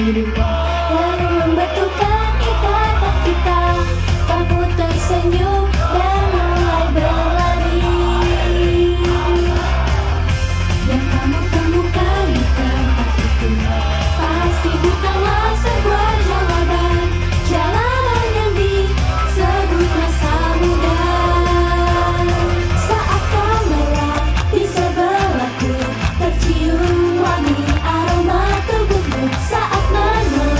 biru, lalu membetulkan ikatan kita. Kamu tersenyum dan mulai berlari. Yang kamu temukan di tempat itu pasti bukanlah sebuah jawaban, jalanan yang disebut rasa muda. Saat kamera di sebelahku tercium wangi aroma tubuhmu, saat menolak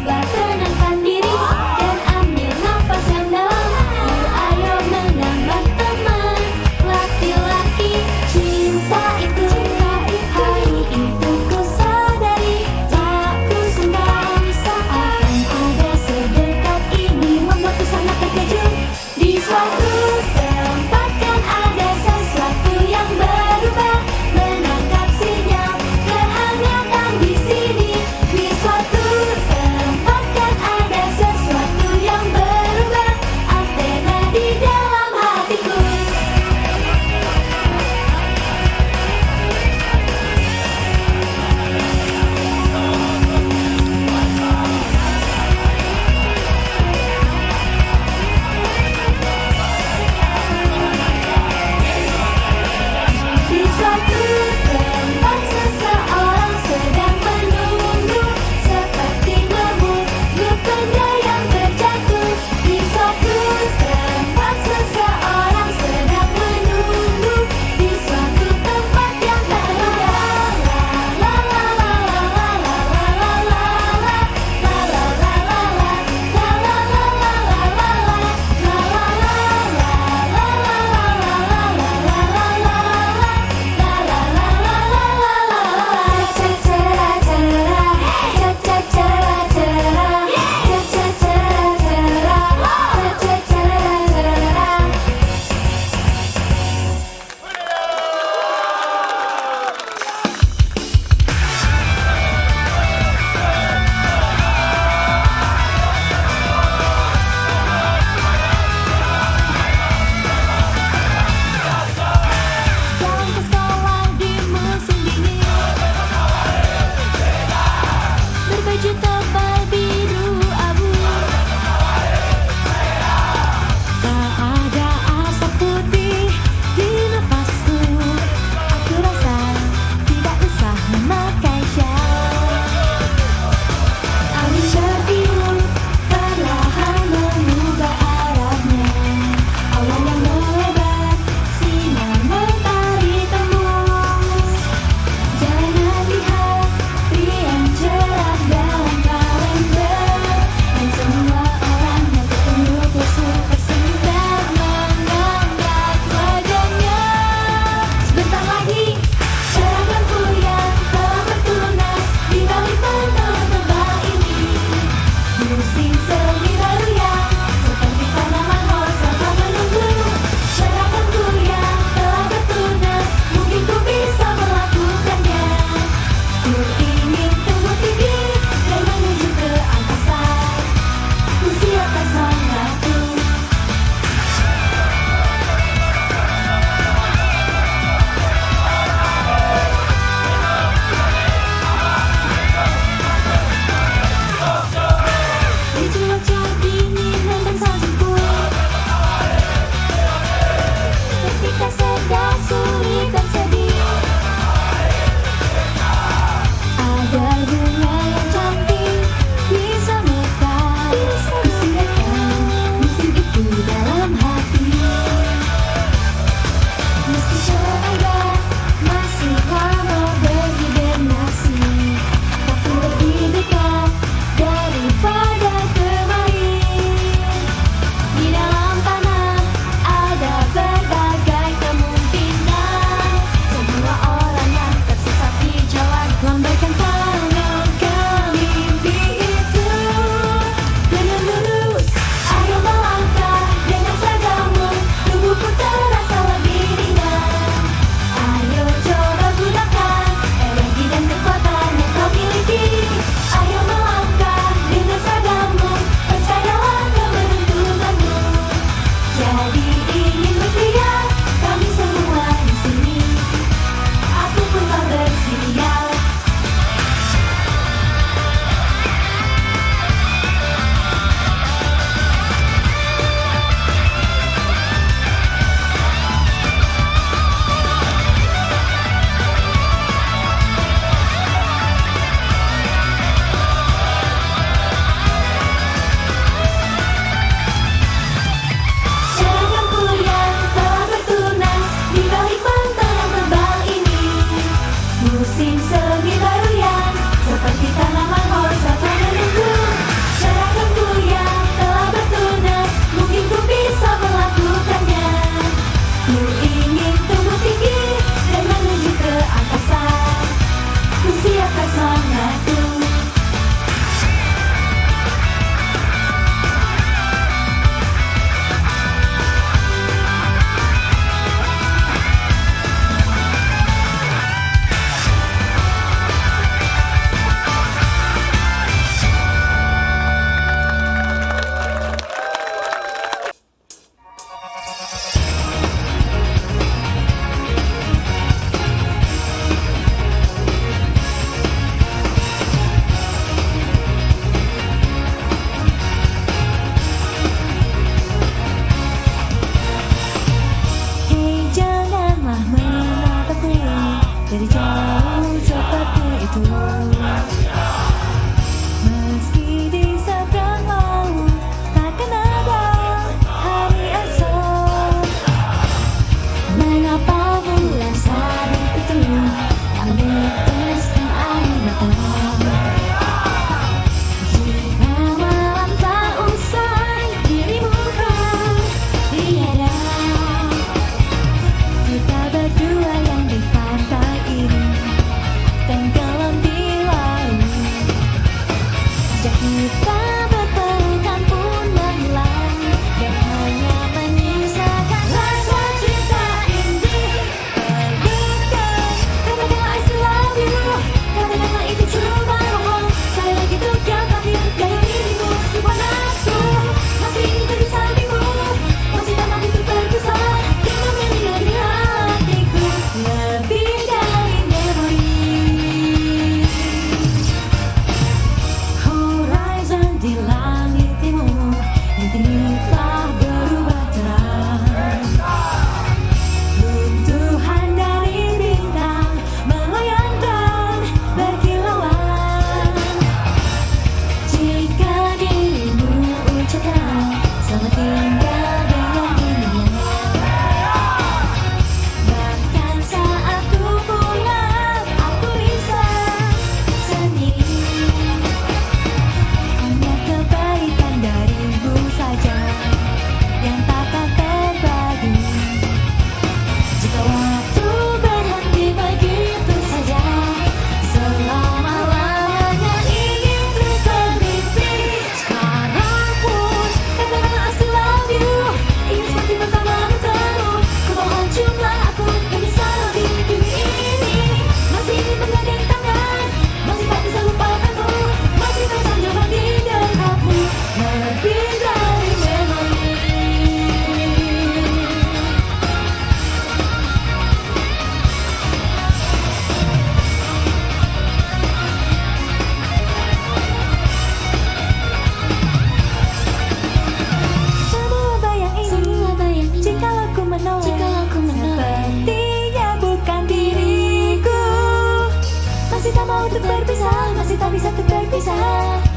Coba tenangkan diri dan ambil nafas yang dalam. Yuk ayo menambah teman. Laki-laki, cinta itu hari itu ku sadari. Tak kusangka akan ada sedekat ini, membuatku sangat terkejut. Di suatu tempat kan ada sesuatu yang berubah, menangkap sinyal kehangatan di sini. Di suatu tempat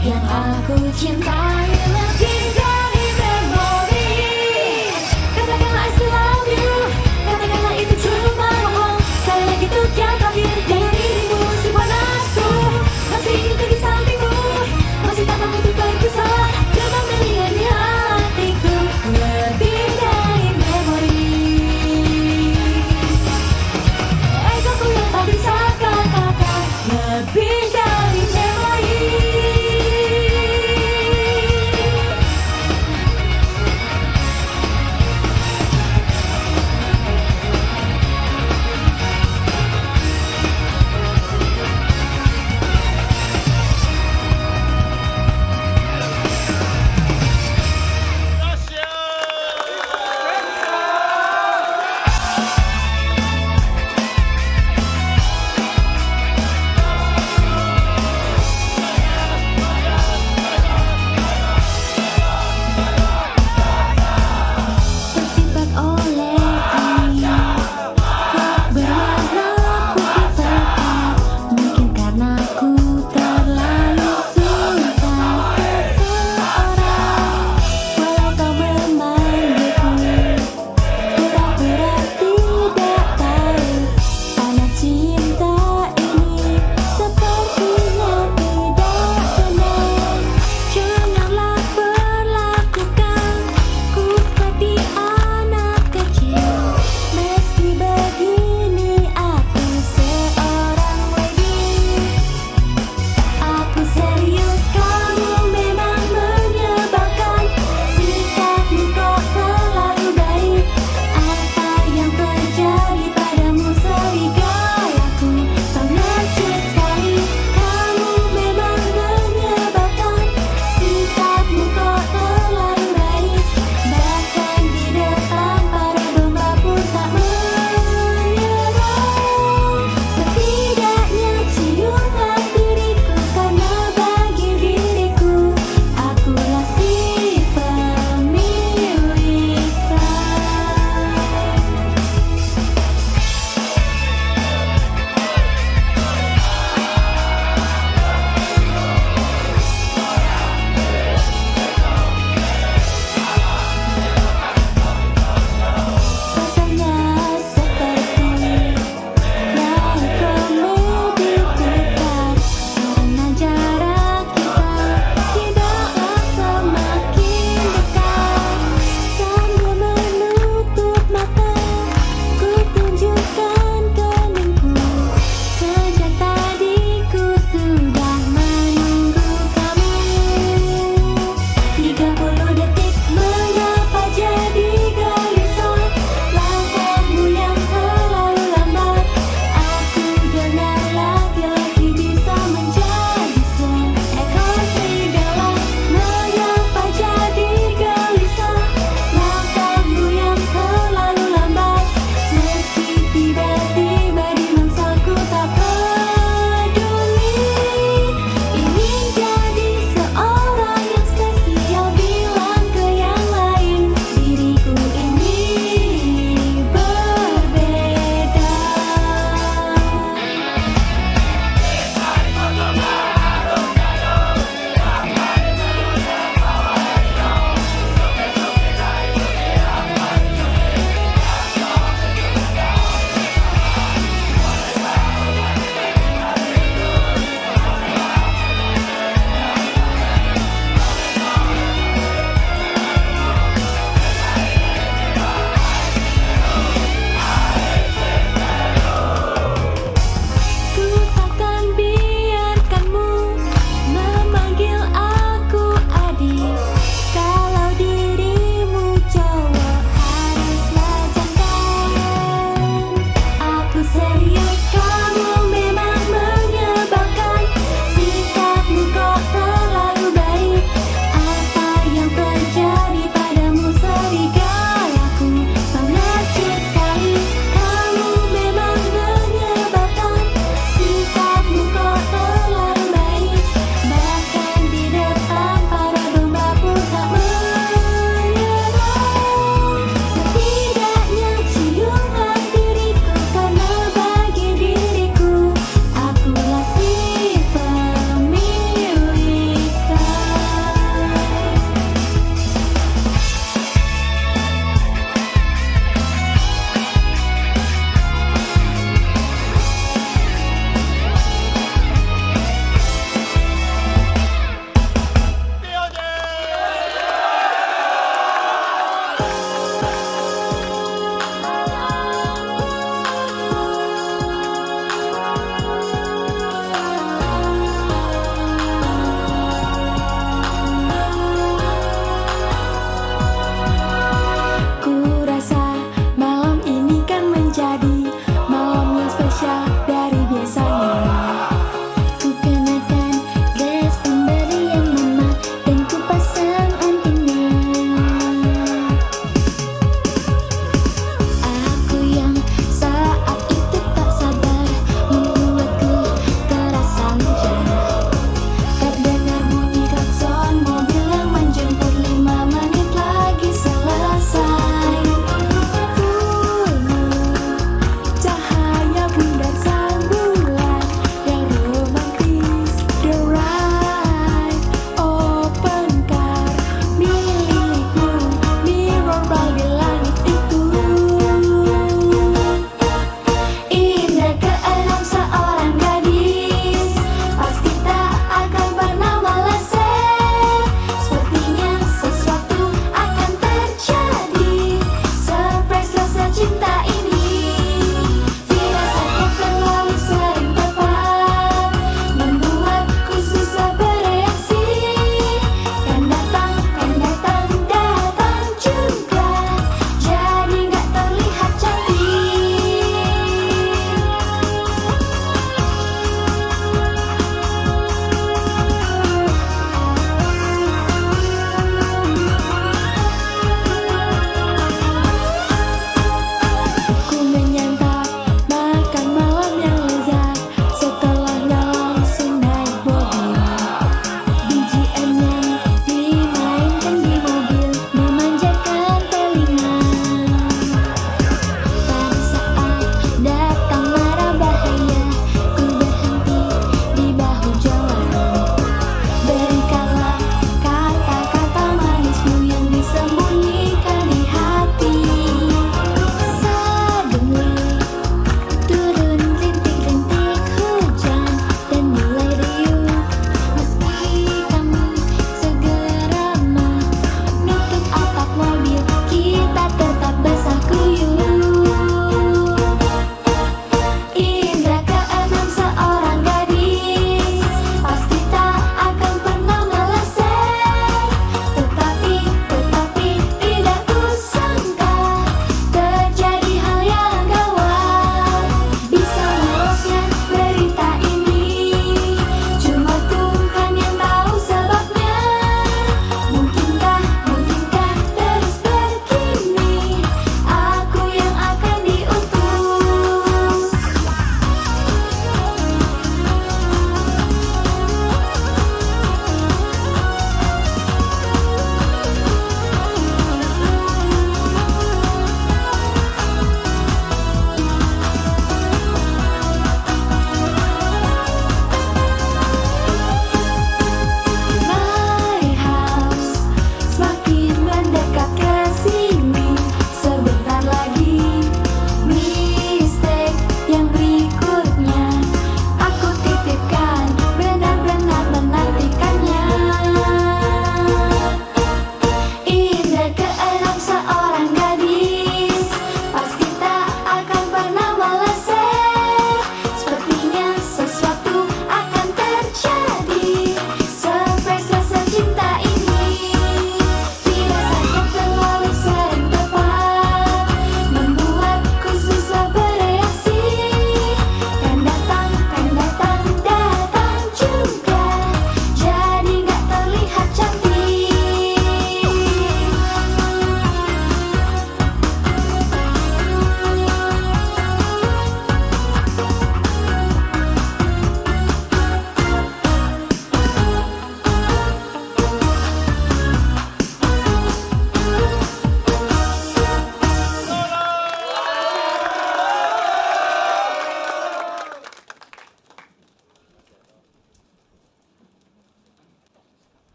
yang aku cintai lebih dari memori. Katakanlah I still love you, katakanlah itu cuma bohong. Sekali lagi untuk yang terakhir dari dirimu, simpan aku. Masih ingin di sampingmu, masih tak mampu untuk berpisah. Dengan melihat di hatiku lebih dari memori. Egoku yang tak bisa katakan lebih dari memori.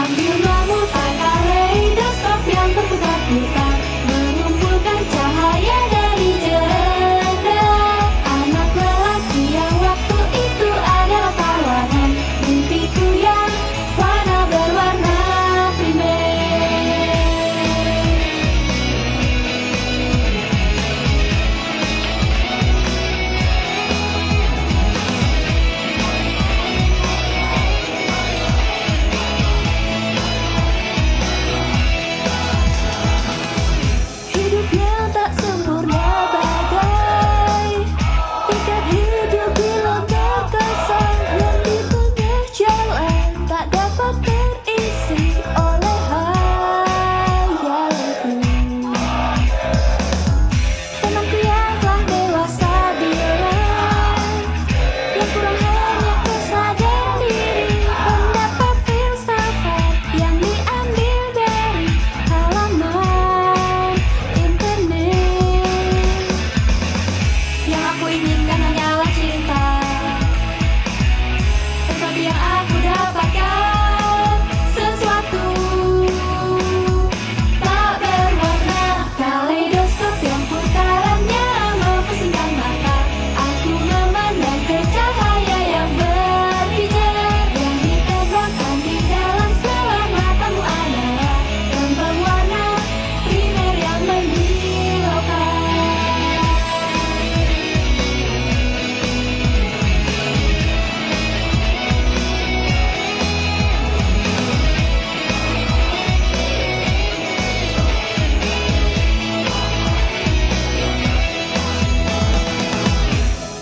Sambil memutar kaleidoskop yang berputar-putar, mengumpulkan cahaya dari jendela. Anak lelaki yang waktu itu adalah tawanan mimpiku yang warna berwarna primer. Hidup yang tak sempurna bagai tiket hidup di lontar kosong yang di tengah jalan tak dapat terisi oleh hayalanku. Temanku yang telah dewasa bilang yang kurang hanya kesadaran diri, pendapat filsafat yang diambil dari halaman internet. Yang aku inginkan hanyalah cinta, tetapi yang aku dapatkan sesuatu tak berwarna. Kaleidoskop yang putarannya mempesingkan mata. Aku memandang ke cahaya yang berhijau yang ditembakkan di dalam sebelah matamu adalah lembang warna primer yang menghilaukan.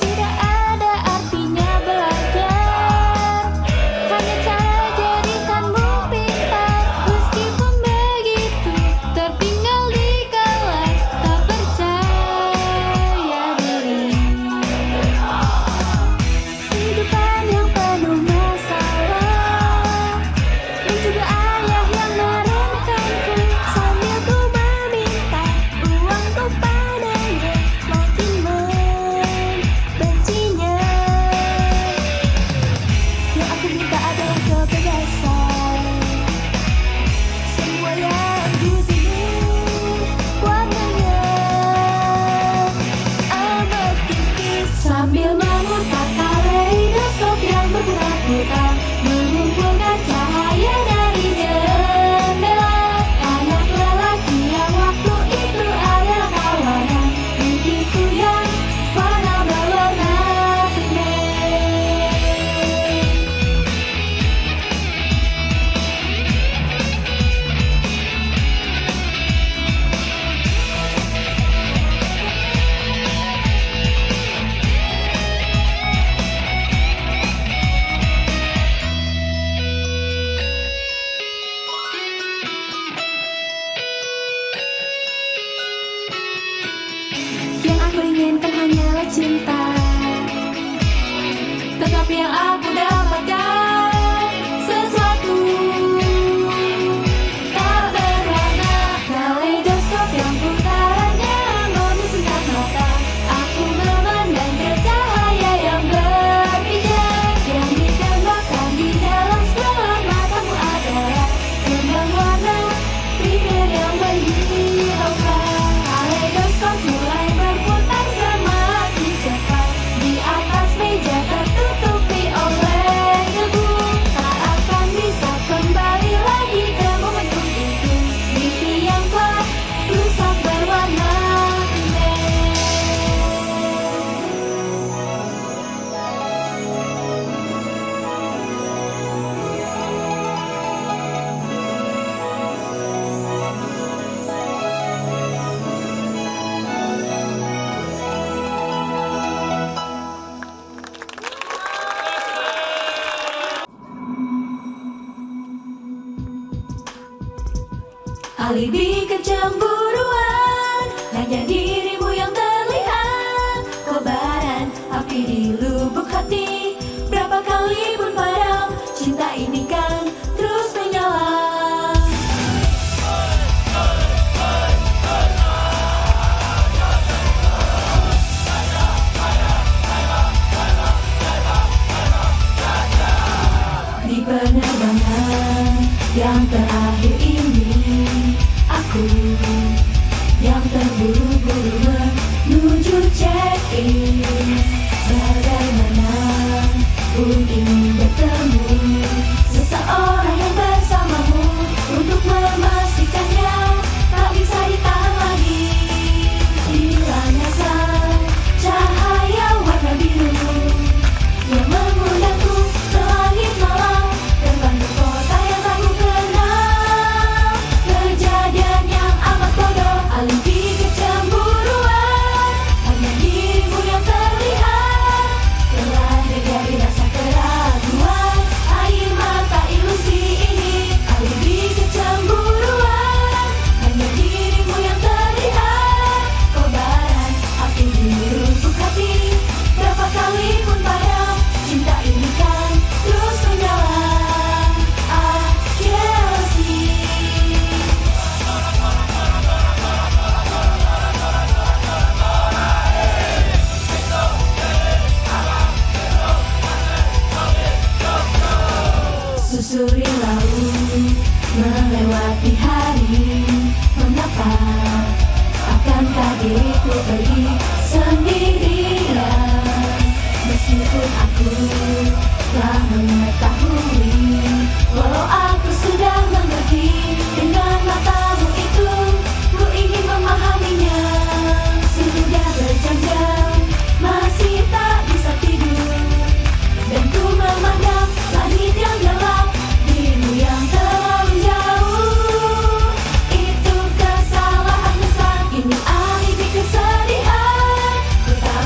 Tidak ada artinya belajar, hanya cara jadikanmu pintar. Meskipun begitu, tertinggal di kelas, tak percaya diri. Kehidupan yang penuh masalah, dan juga ayah yang meremehkanku sambil ku meminta uangku padanya, makin membencinya. Yang aku minta adalah kebebasan, semua yang di sini warnanya amat tipis. Sambil memutar kaleidoskop yang berputar-putar, mengumpulkan cahaya dari jendela. Anak lelaki yang waktu itu adalah kawanan mimpiku yang warna berwarna primer. Yang aku inginkan hanyalah cinta, tetapi yang aku dapatkan sesuatu tak berwarna. Kaleidoskop yang putarannya memusingkan mata. Aku memandang ke cahaya yang berhijau yang ditembakkan di dalam sebelah matamu adalah lembang warna primer yang menghilaukan. Kaleidoskop mulai berputar semakin cepat di atas meja tertutupi oleh debu. Tak akan bisa kembali lagi ke momentum itu. Mimpi yang telah rusak berwarna primer. Alibi kecemburuan, hanya dirimu yang terlihat. Kobaran api di lubuk hati, berapa kali pun padam, cinta ini kan terus menyala. Di penerbangan Yang terakhir ini aku yang terburu-buru menuju check-in. Bagaimana pun ingin bertemu seseorang yang bersamamu, untuk memastikannya tak bisa ditahan lagi. Hilangnya sang cahaya warna biru yang mengundangku ke langit malam, terbang ke kota yang tak ku kenal. Kejadian yang amat bodoh, alimpi kecemburuan, hanya dirimu yang terlihat. Telah terjadi rasa keraguan, air mata ilusi ini, alimpi kecemburuan, hanya dirimu yang terlihat. Kobaran api di lubuk hati, berapa kali pun padam, cinta ini kan terus menyala. I can see. Susuri laut, melewati hari, mengapa akankah diriku pergi sendirian? Meskipun aku telah mengetahui, walau aku sudah mengerti, dengan matamu itu ku ingin memahaminya. Sudah berjam-jam masih tak bisa tidur, dan ku memandang langit yang gelap, dirimu yang terlalu jauh. Itu kesalahan besar, ini alibi kesedihan. Ku tak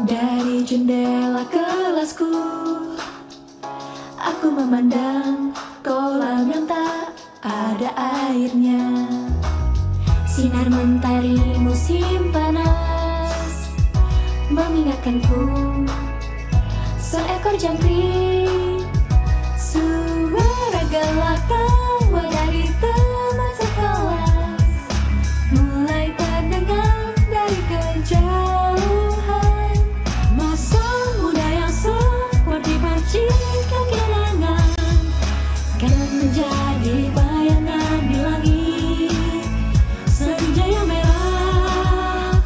Dari jendela kelasku, aku memandang kolam yang tak ada airnya. Sinar mentari musim panas mengingatkanku seekor jangkrik. Suara gelak tawa dari teman sekelas mulai terdengar dari kejauhan. Masa muda yang seperti percikan kenangan kadang menjadi bayangan di langit senja yang merah.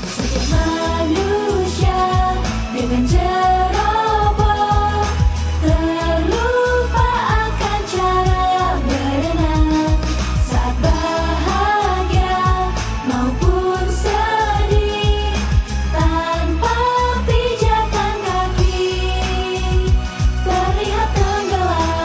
Setiap manusia dengan ceroboh terlupa akan cara berenang saat bahagia maupun sedih, tanpa pijakan kaki terlihat tenggelam.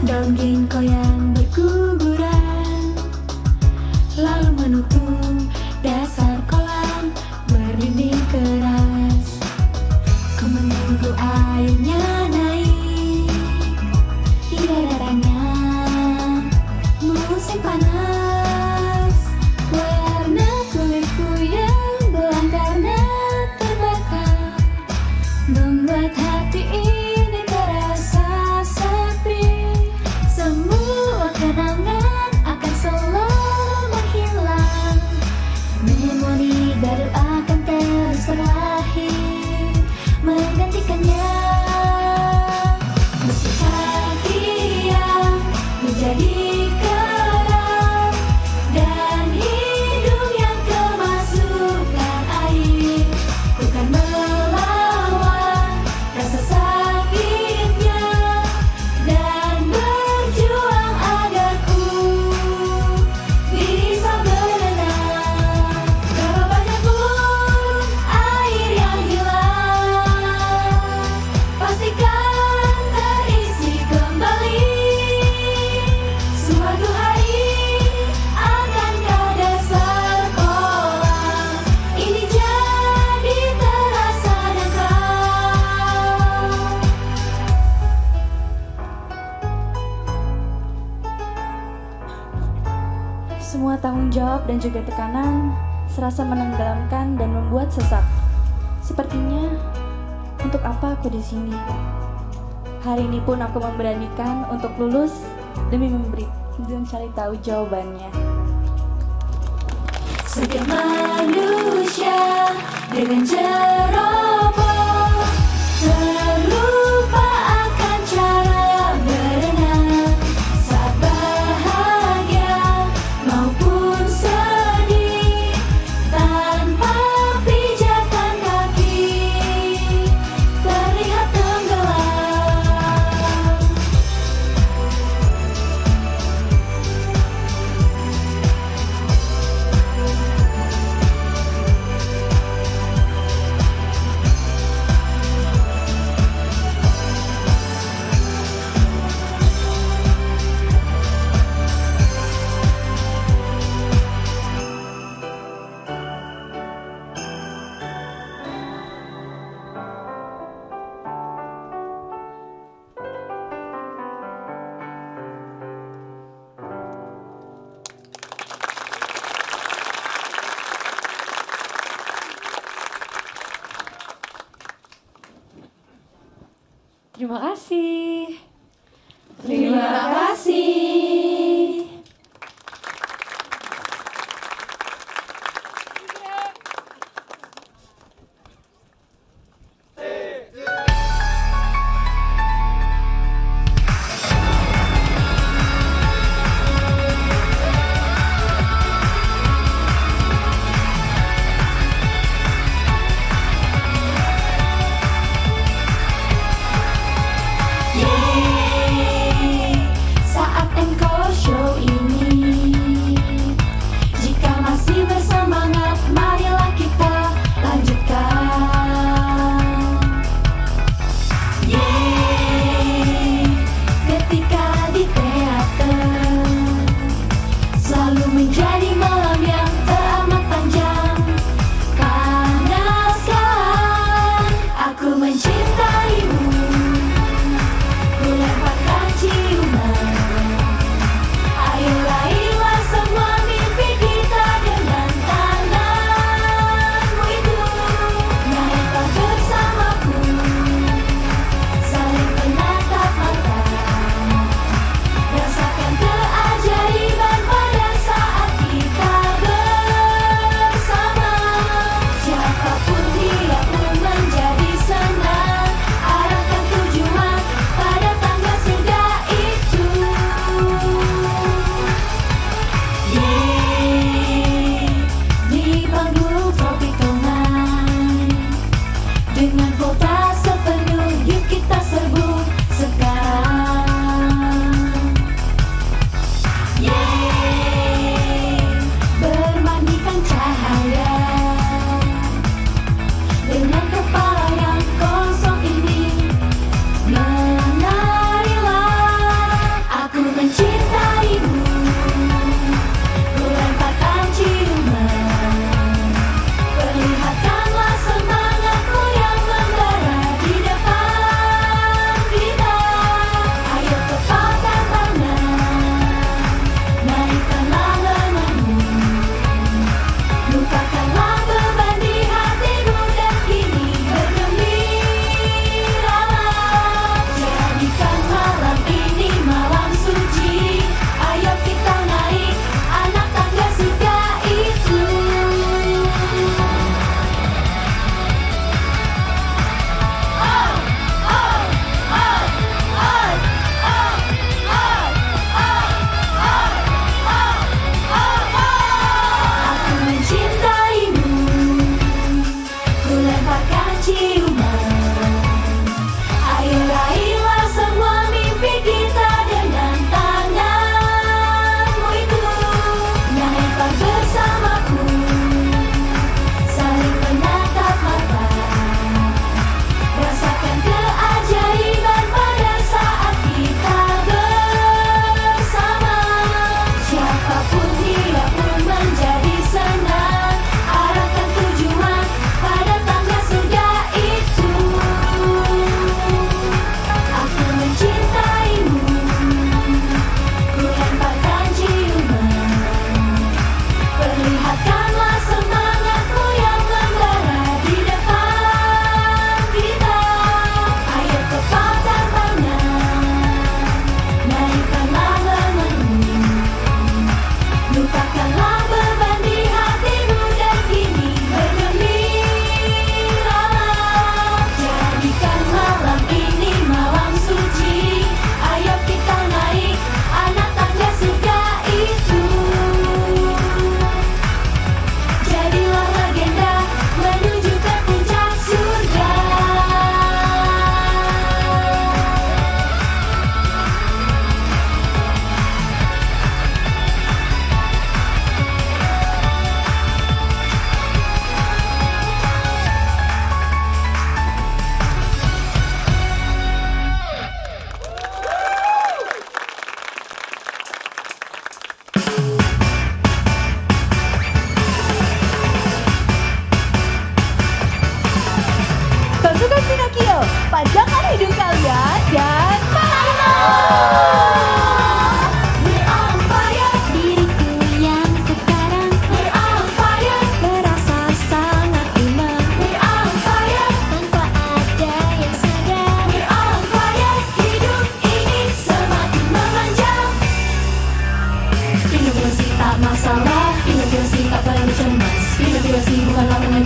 Daun ginkgo yang berguguran lalu menutup dasar kolam berdinding keras. Ku menunggu airnya naik hingga datangnya musim panas. Warna kulitku yang belang karena terbakar membuat hati ini terasa sepi. Semua kenangan akan selalu menghilang. Memori baru akan terus terlahir menggantikannya. Meski kaki yang menjadi keram dan hidung yang kemasukan air, ku kan melawan rasa sakitnya dan berjuang agar ku bisa berenang. Berapa banyak pun air yang hilang, pastikan terisi kembali. Suatu hari akankah dasar kolam ini jadi terasa dangkal. Semua tanggung jawab dan juga tekanan serasa menenggelamkan dan membuat sesak. Sepertinya, untuk apa aku di sini? Hari ini pun aku memberanikan untuk lulus demi mencari tahu jawabannya. Setiap manusia dengan ceroboh terlupa akan cara berenang saat bahagia maupun sedih, tanpa pijakan kaki terlihat tenggelam. Terima kasih. Terima kasih.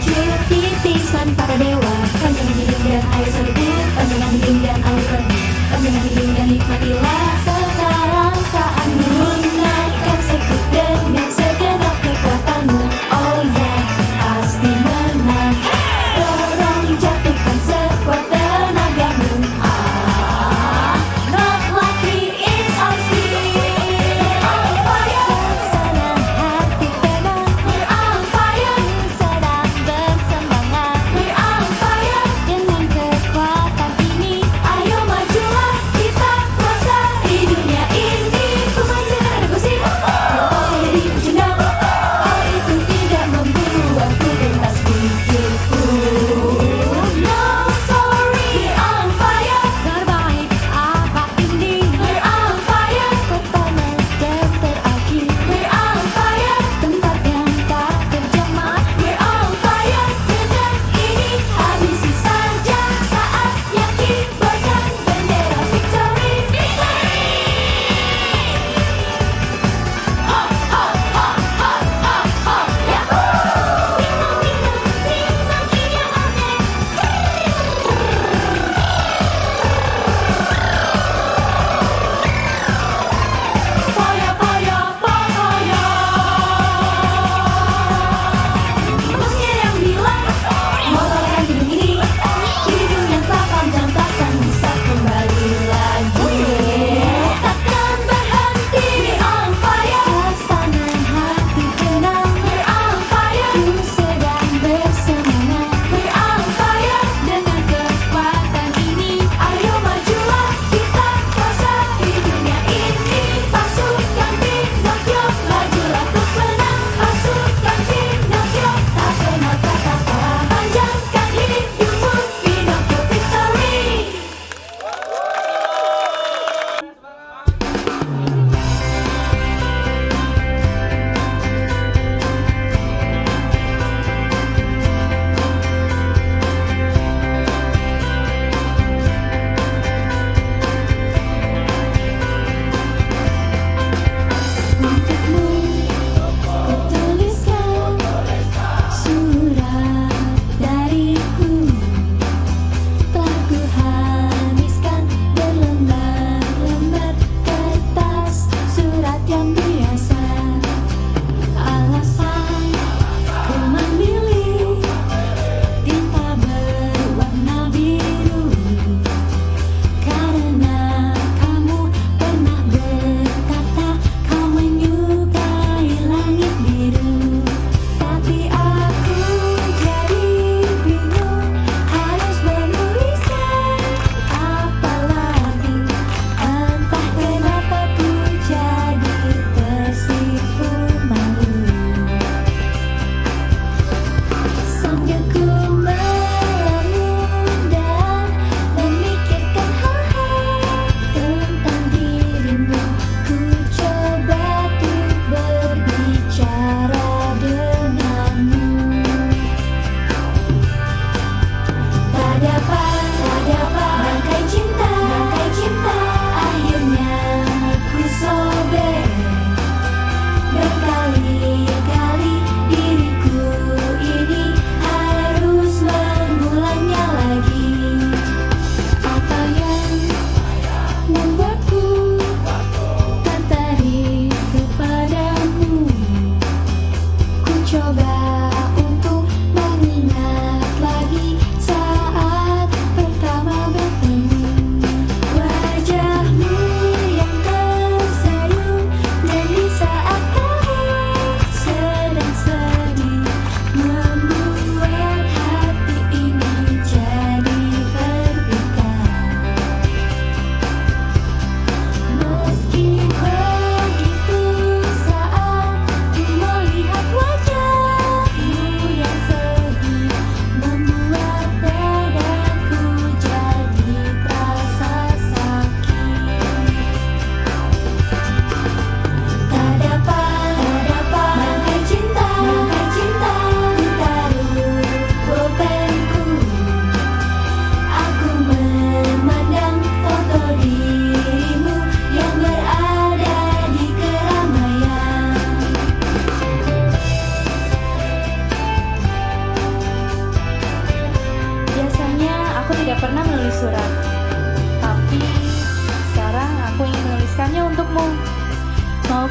mencium titisan para dewa. Panjang hidung dan air serbu, panjang hidung dan air serbu, panjang hidung dan nikmatilah sekarang saatmu. Naikkan sekut dengan segenap kekuatanmu. Oh yeah, pasti menang. Dorong jatuhkan sekuat tenagamu. Not lucky is our speed. On fire, senang hati tenang. We're on fire, sedang bersemangat. We're on fire.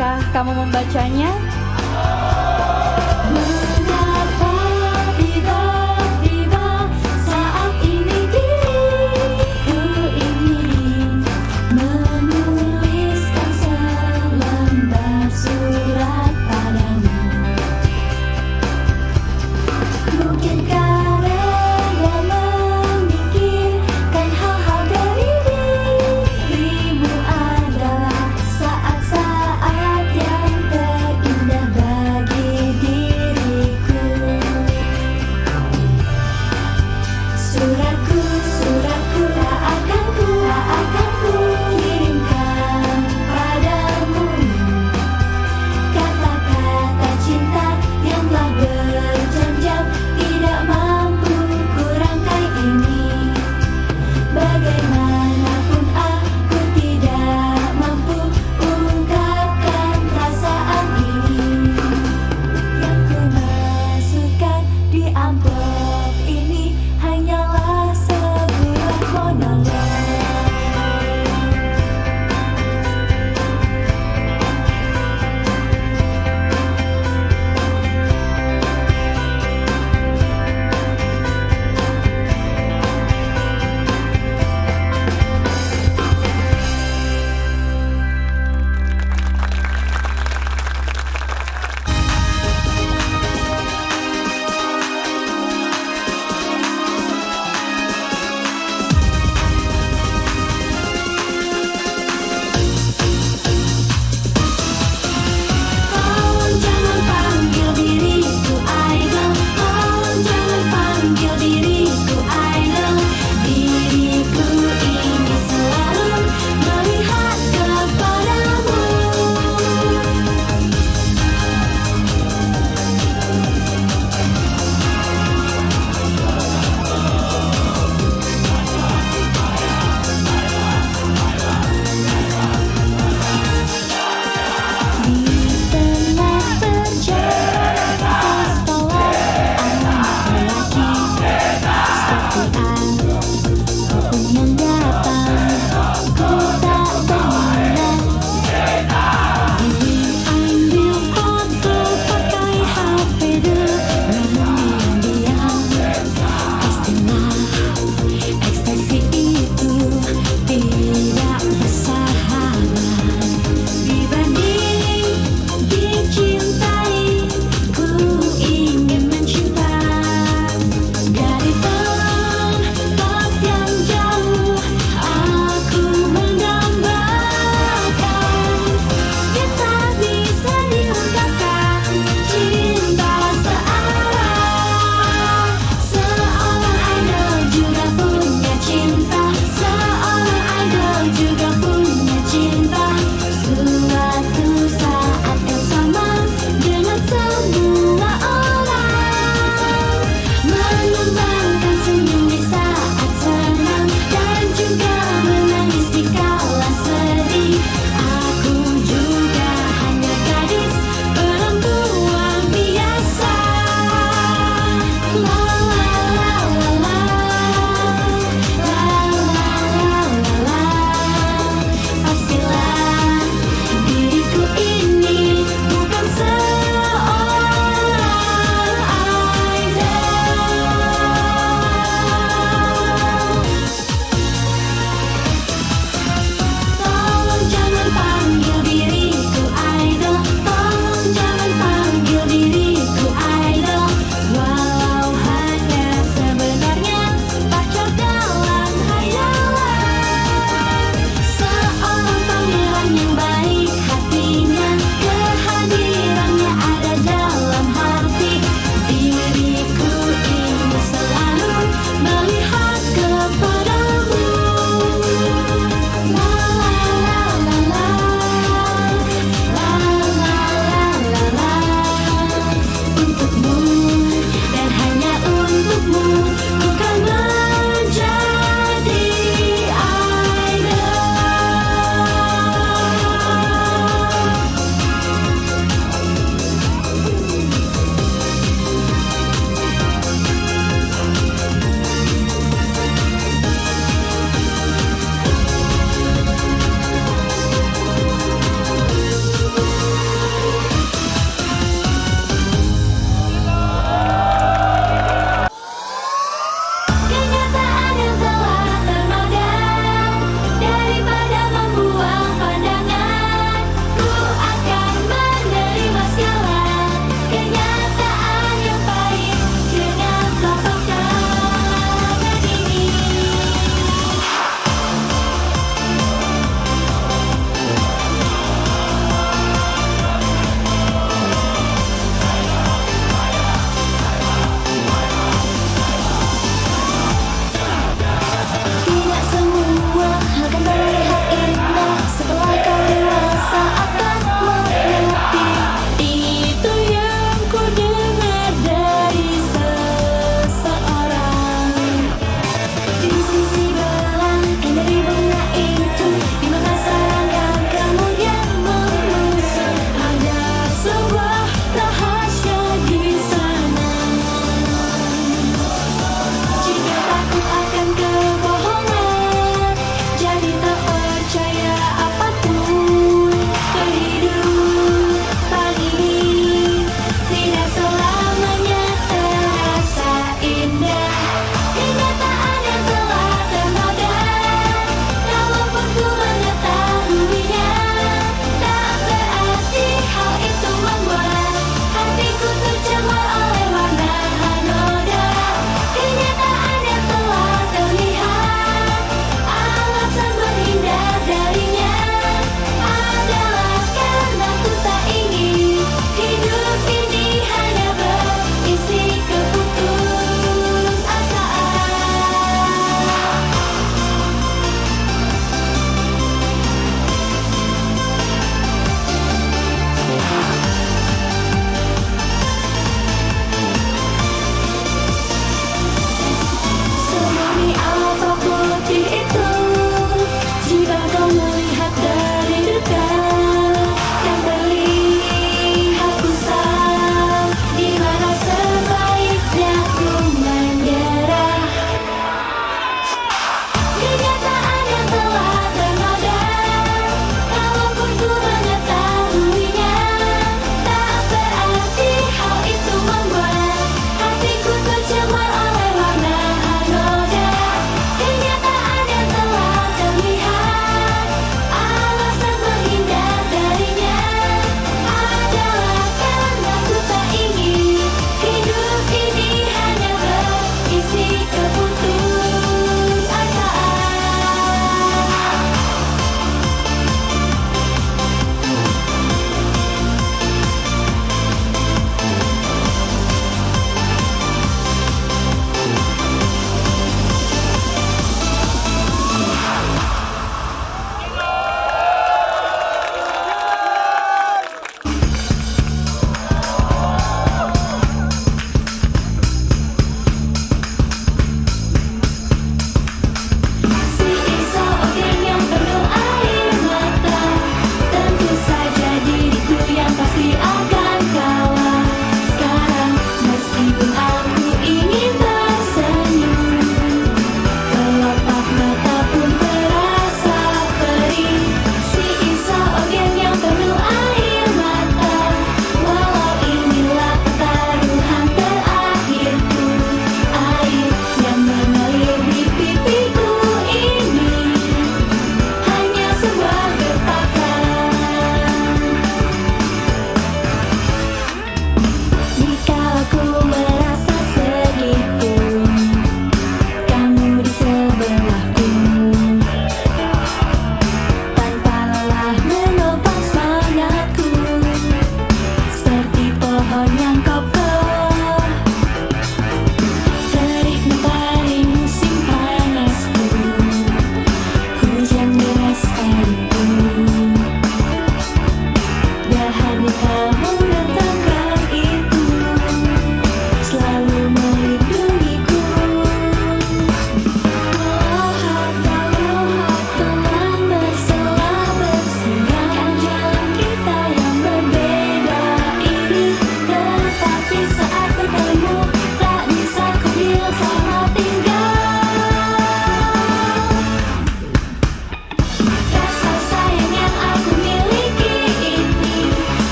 Sudahkah kamu membacanya? Mengapa tiba-tiba saat ini diriku ingin menuliskan selembar surat padamu. Mungkin karena memikirkan hal-hal dari dirimu adalah saat-saat yang terindah.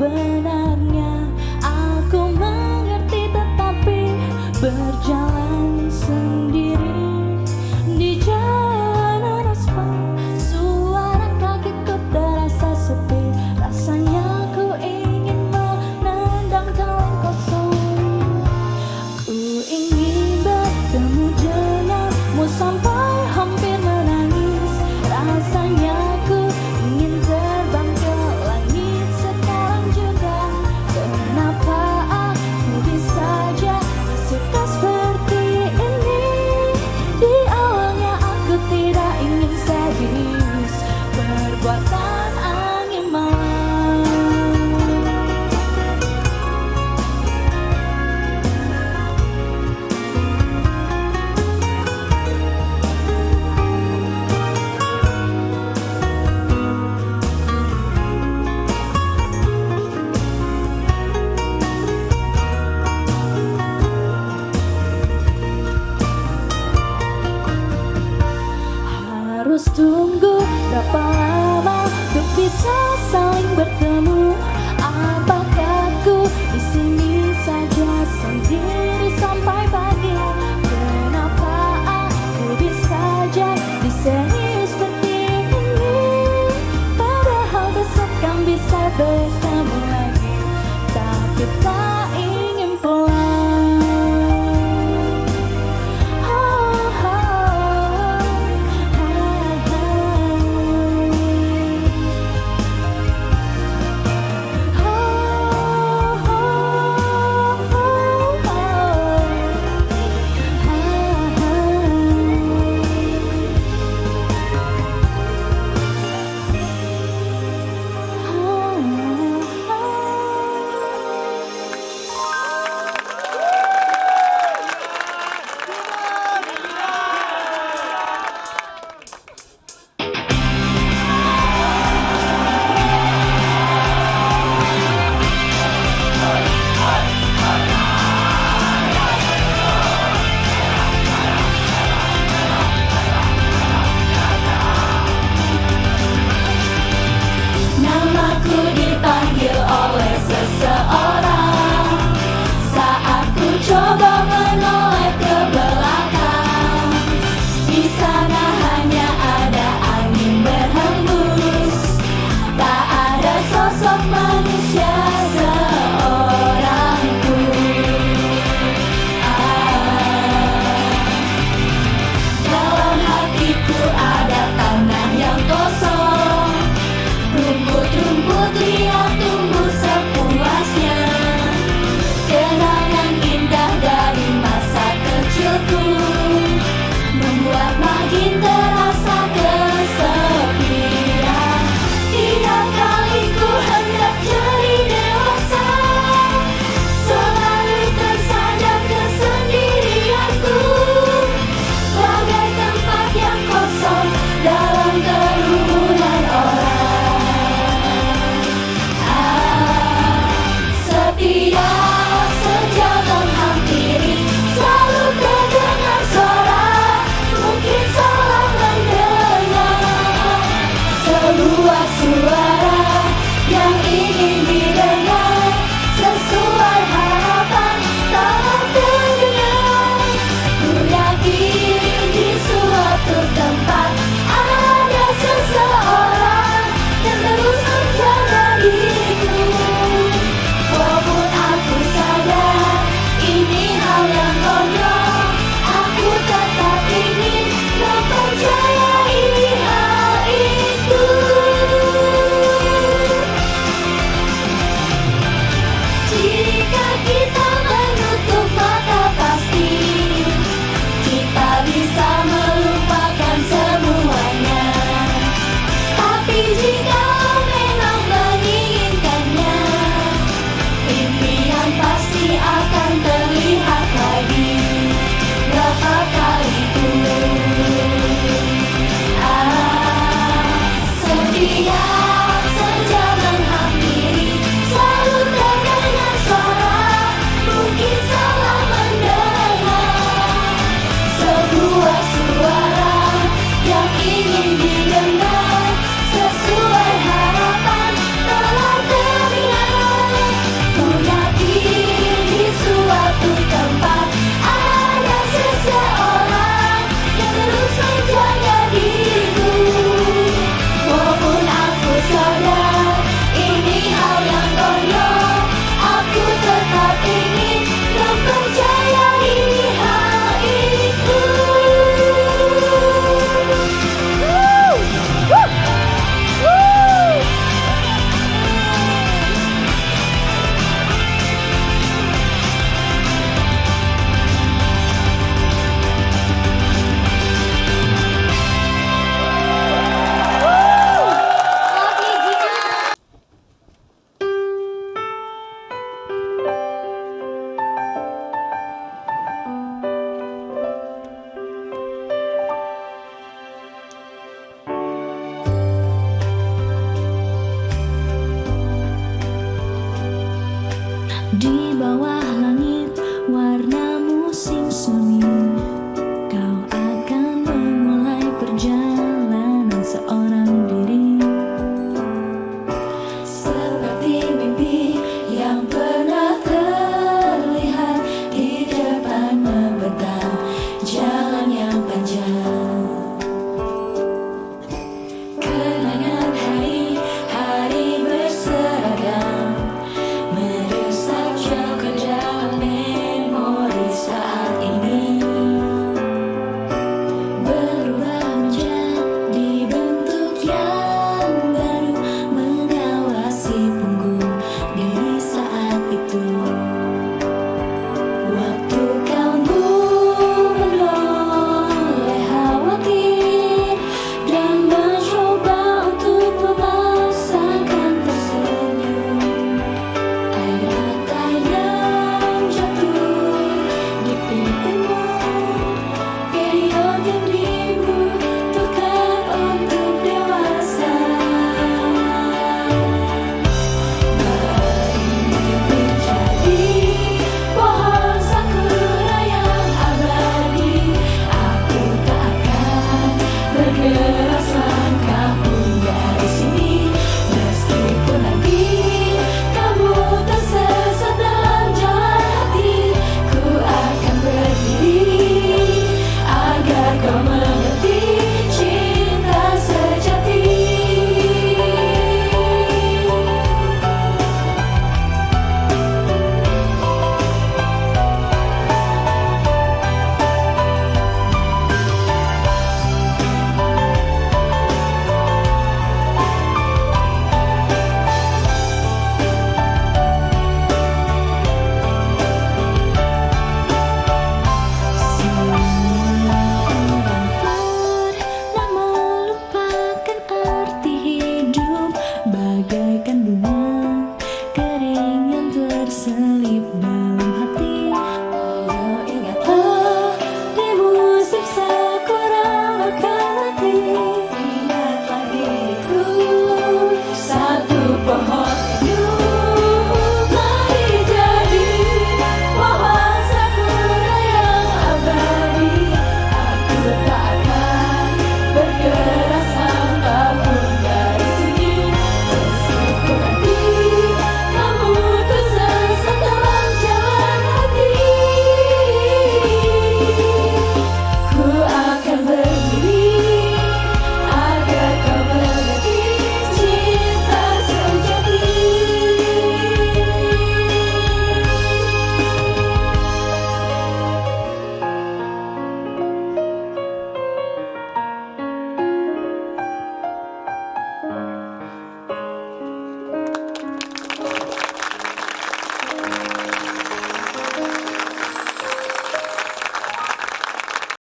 sebenarnya aku mengerti, tetapi berjalan sendiri di jalan aspal. Suara kakiku terasa sepi, rasanya ku ingin menendang kaleng kosong. Ku ingin bertemu denganmu sampai hampir menangis. Rasanya ku ingin terbang ke langit sekarang juga. Kenapa aku bisa jadi suka seperti ini? Di awalnya aku tidak ingin serius, perbuatan angin malam. Harus tunggu berapa lama untuk bisa saling bertemu? Apakah ku di sini saja sendiri sampai pagi? Kenapa aku bisa jadi serius seperti ini? Padahal besok kan bisa bertemu lagi, tapi tak ingin pulang. Namaku dipanggil oleh seseorang saat ku coba menoleh ke belakang. Di sana hanya ada angin berhembus, tak ada sosok manusia seorang pun. Dalam hatiku ada tanah yang kosong, rumput-rumput liar tumbuh sepuasnya. Kenangan indah dari masa kecilku membuat makin terasa kesepian. Tiap kali ku hendak jadi dewasa, selalu tersadar kesendirianku, bagai tempat yang kosong dalam kerumunan orang. Setiap senja menghampiri, selalu terdengar suara, mungkin salah mendengar. Sebuah suara yang ingin didengar, sesuai harapan tak terdengar. Ku yakin di suatu tempat ada seseorang yang terus menjaga diriku. Walaupun aku sadar ini hal yang konyol, aku tetap ingin mempercayai hal itu. Jika kita menutup mata, pasti kita bisa melupakan semuanya. Tapi jika memang menginginkannya, impian pasti akan terlihat lagi. Berapa kali pun setiap senja menghampiri, selalu terdengar suara, mungkin salah mendengar. Sebuah suara yang ingin didengar, sesuai harapan telah terdengar. Di bawah langit warna musim semi.